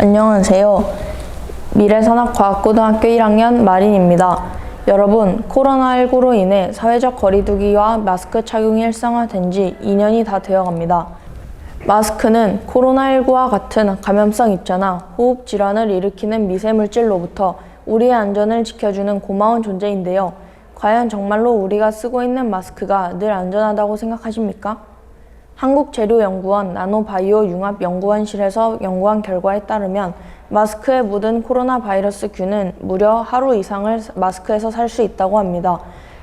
안녕하세요. 미래산업과학고등학교 1학년 마린입니다. 여러분, 코로나19로 인해 사회적 거리두기와 마스크 착용이 일상화된 지 2년이 다 되어갑니다. 마스크는 코로나19와 같은 감염성 입자나 호흡 질환을 일으키는 미세물질로부터 우리의 안전을 지켜주는 고마운 존재인데요. 과연 정말로 우리가 쓰고 있는 마스크가 늘 안전하다고 생각하십니까? 한국재료연구원 나노바이오융합연구원실에서 연구한 결과에 따르면 마스크에 묻은 코로나 바이러스균은 무려 하루 이상을 마스크에서 살 수 있다고 합니다.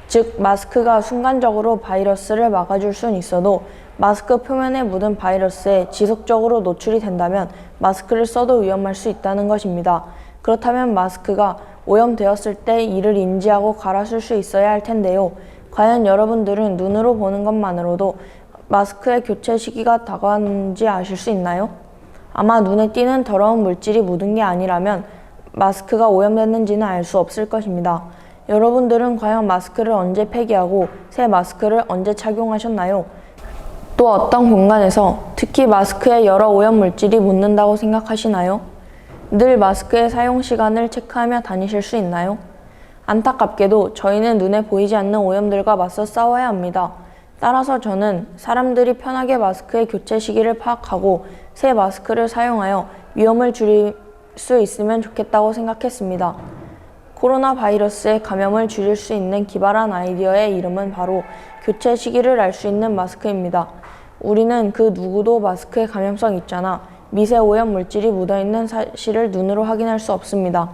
즉, 마스크가 순간적으로 바이러스를 막아줄 순 있어도 마스크 표면에 묻은 바이러스에 지속적으로 노출이 된다면 마스크를 써도 위험할 수 있다는 것입니다. 그렇다면 마스크가 오염되었을 때 이를 인지하고 갈아 쓸 수 있어야 할 텐데요. 과연 여러분들은 눈으로 보는 것만으로도 마스크의 교체 시기가 다가왔는지 아실 수 있나요? 아마 눈에 띄는 더러운 물질이 묻은 게 아니라면 마스크가 오염됐는지는 알 수 없을 것입니다. 여러분들은 과연 마스크를 언제 폐기하고 새 마스크를 언제 착용하셨나요? 또 어떤 공간에서 특히 마스크에 여러 오염 물질이 묻는다고 생각하시나요? 늘 마스크의 사용 시간을 체크하며 다니실 수 있나요? 안타깝게도 저희는 눈에 보이지 않는 오염들과 맞서 싸워야 합니다. 따라서 저는 사람들이 편하게 마스크의 교체 시기를 파악하고 새 마스크를 사용하여 위험을 줄일 수 있으면 좋겠다고 생각했습니다. 코로나 바이러스의 감염을 줄일 수 있는 기발한 아이디어의 이름은 바로 교체 시기를 알 수 있는 마스크입니다. 우리는 그 누구도 마스크의 감염성 입자나 미세 오염 물질이 묻어있는 사실을 눈으로 확인할 수 없습니다.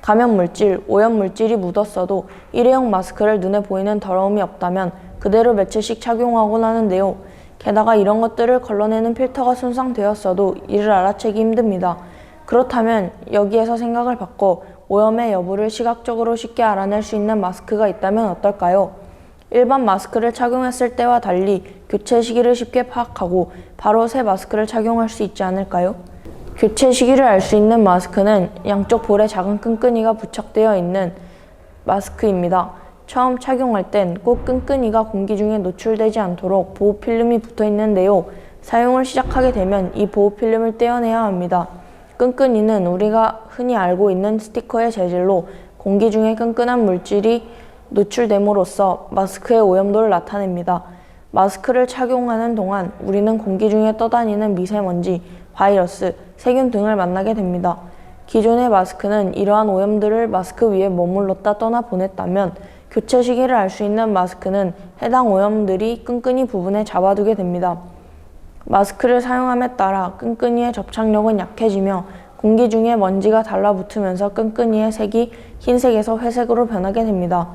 감염 물질, 오염 물질이 묻었어도 일회용 마스크를 눈에 보이는 더러움이 없다면 그대로 며칠씩 착용하곤 하는데요. 게다가 이런 것들을 걸러내는 필터가 손상되었어도 이를 알아채기 힘듭니다. 그렇다면 여기에서 생각을 바꿔 오염의 여부를 시각적으로 쉽게 알아낼 수 있는 마스크가 있다면 어떨까요? 일반 마스크를 착용했을 때와 달리 교체 시기를 쉽게 파악하고 바로 새 마스크를 착용할 수 있지 않을까요? 교체 시기를 알 수 있는 마스크는 양쪽 볼에 작은 끈끈이가 부착되어 있는 마스크입니다. 처음 착용할 땐 꼭 끈끈이가 공기 중에 노출되지 않도록 보호 필름이 붙어 있는데요. 사용을 시작하게 되면 이 보호 필름을 떼어내야 합니다. 끈끈이는 우리가 흔히 알고 있는 스티커의 재질로 공기 중에 끈끈한 물질이 노출됨으로써 마스크의 오염도를 나타냅니다. 마스크를 착용하는 동안 우리는 공기 중에 떠다니는 미세먼지, 바이러스, 세균 등을 만나게 됩니다. 기존의 마스크는 이러한 오염들을 마스크 위에 머물렀다 떠나 보냈다면 교체 시기를 알 수 있는 마스크는 해당 오염들이 끈끈이 부분에 잡아두게 됩니다. 마스크를 사용함에 따라 끈끈이의 접착력은 약해지며 공기 중에 먼지가 달라붙으면서 끈끈이의 색이 흰색에서 회색으로 변하게 됩니다.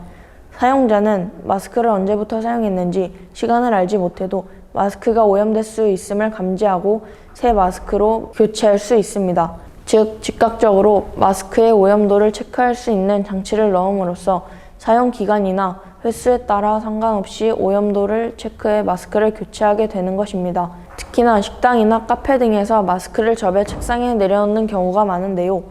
사용자는 마스크를 언제부터 사용했는지 시간을 알지 못해도 마스크가 오염될 수 있음을 감지하고 새 마스크로 교체할 수 있습니다. 즉, 즉각적으로 마스크의 오염도를 체크할 수 있는 장치를 넣음으로써 사용 기간이나 횟수에 따라 상관없이 오염도를 체크해 마스크를 교체하게 되는 것입니다. 특히나 식당이나 카페 등에서 마스크를 접해 책상에 내려놓는 경우가 많은데요.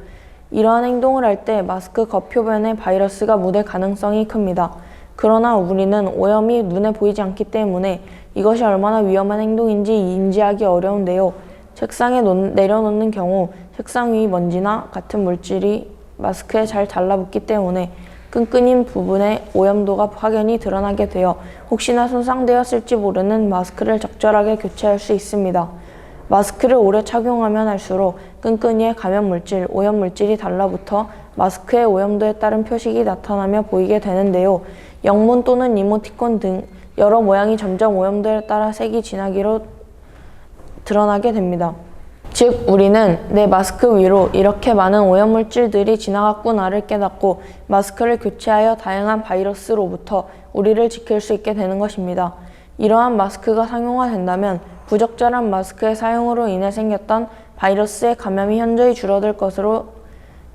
이러한 행동을 할 때 마스크 겉표면에 바이러스가 묻을 가능성이 큽니다. 그러나 우리는 오염이 눈에 보이지 않기 때문에 이것이 얼마나 위험한 행동인지 인지하기 어려운데요. 책상에 내려놓는 경우 책상 위 먼지나 같은 물질이 마스크에 잘 달라붙기 때문에 끈끈인 부분의 오염도가 확연히 드러나게 되어 혹시나 손상되었을지 모르는 마스크를 적절하게 교체할 수 있습니다. 마스크를 오래 착용하면 할수록 끈끈이의 감염물질, 오염물질이 달라붙어 마스크의 오염도에 따른 표식이 나타나며 보이게 되는데요. 영문 또는 이모티콘 등 여러 모양이 점점 오염도에 따라 색이 진하기로 드러나게 됩니다. 즉, 우리는 내 마스크 위로 이렇게 많은 오염물질들이 지나갔구나를 깨닫고 마스크를 교체하여 다양한 바이러스로부터 우리를 지킬 수 있게 되는 것입니다. 이러한 마스크가 상용화된다면 부적절한 마스크의 사용으로 인해 생겼던 바이러스의 감염이 현저히 줄어들 것으로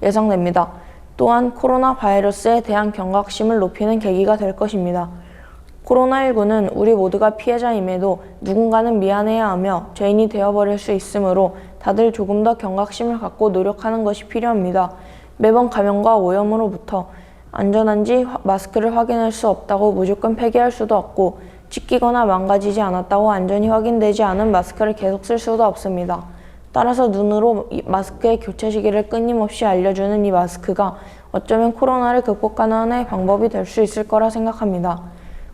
예상됩니다. 또한 코로나 바이러스에 대한 경각심을 높이는 계기가 될 것입니다. 코로나19는 우리 모두가 피해자임에도 누군가는 미안해야 하며 죄인이 되어버릴 수 있으므로 다들 조금 더 경각심을 갖고 노력하는 것이 필요합니다. 매번 감염과 오염으로부터 안전한지 마스크를 확인할 수 없다고 무조건 폐기할 수도 없고 찢기거나 망가지지 않았다고 안전이 확인되지 않은 마스크를 계속 쓸 수도 없습니다. 따라서 눈으로 마스크의 교체 시기를 끊임없이 알려주는 이 마스크가 어쩌면 코로나를 극복하는 하나의 방법이 될 수 있을 거라 생각합니다.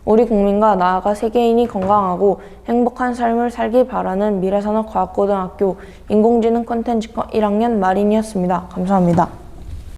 우리 국민과 나아가 세계인이 건강하고 행복한 삶을 살길 바라는 미래산업과학고등학교 인공지능 콘텐츠과 1학년 마린이었습니다. 감사합니다.